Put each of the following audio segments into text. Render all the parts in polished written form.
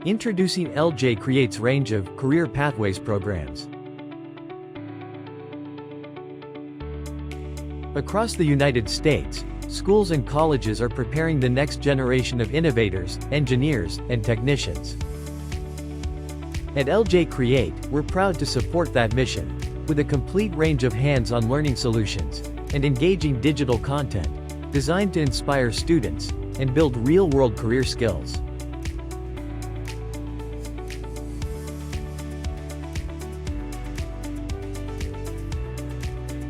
Introducing LJ Creates range of career pathways programs. Across the United States, schools and colleges are preparing the next generation of innovators, engineers, and technicians. At LJ Create, we're proud to support that mission, with a complete range of hands-on learning solutions, and engaging digital content, designed to inspire students, and build real-world career skills.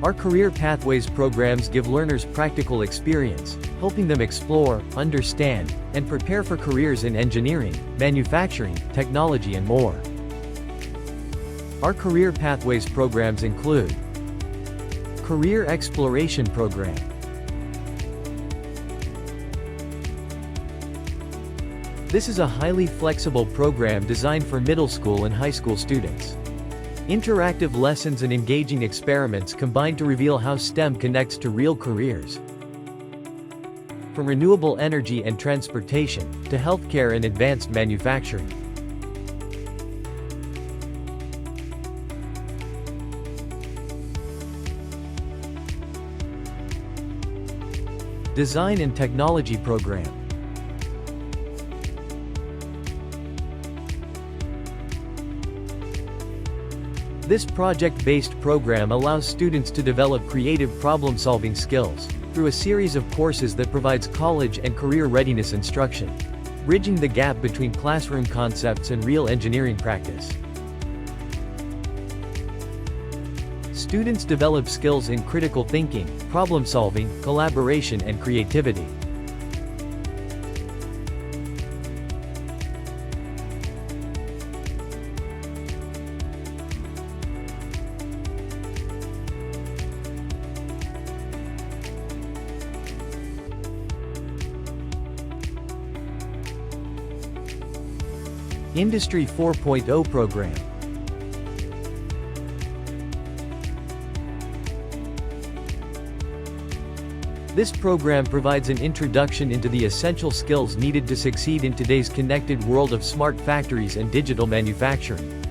Our Career Pathways programs give learners practical experience, helping them explore, understand, and prepare for careers in engineering, manufacturing, technology and more. Our Career Pathways programs include Career Exploration Program, this is a highly flexible program designed for middle school and high school students. Interactive lessons and engaging experiments combine to reveal how STEM connects to real careers. From renewable energy and transportation, to healthcare and advanced manufacturing. Design and Technology Program. This project-based program allows students to develop creative problem-solving skills, through a series of courses that provides college and career readiness instruction, bridging the gap between classroom concepts and real engineering practice. Students develop skills in critical thinking, problem-solving, collaboration and creativity. Industry 4.0 program. This program provides an introduction into the essential skills needed to succeed in today's connected world of smart factories and digital manufacturing.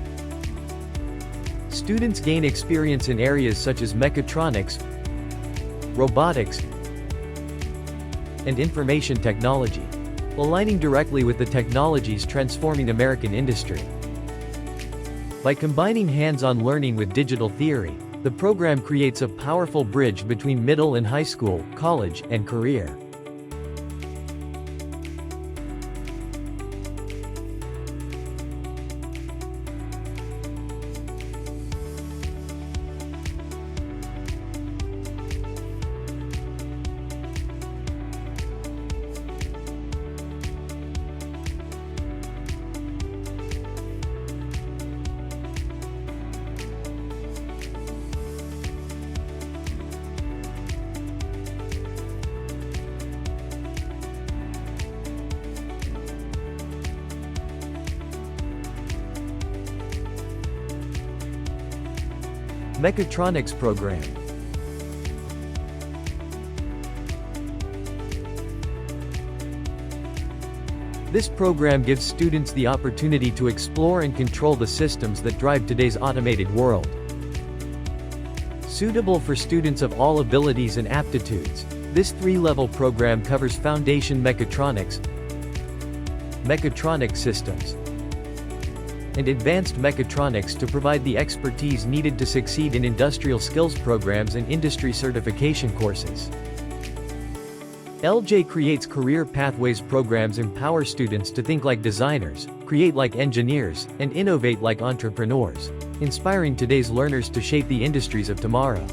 Students gain experience in areas such as mechatronics, robotics, and information technology, aligning directly with the technologies transforming American industry. By combining hands-on learning with digital theory, the program creates a powerful bridge between middle and high school, college, and career. Mechatronics program. This program gives students the opportunity to explore and control the systems that drive today's automated world. Suitable for students of all abilities and aptitudes, this 3-level program covers foundation mechatronics, mechatronic systems, and advanced mechatronics to provide the expertise needed to succeed in industrial skills programs and industry certification courses. LJ Creates Career Pathways programs empower students to think like designers, create like engineers, and innovate like entrepreneurs, inspiring today's learners to shape the industries of tomorrow.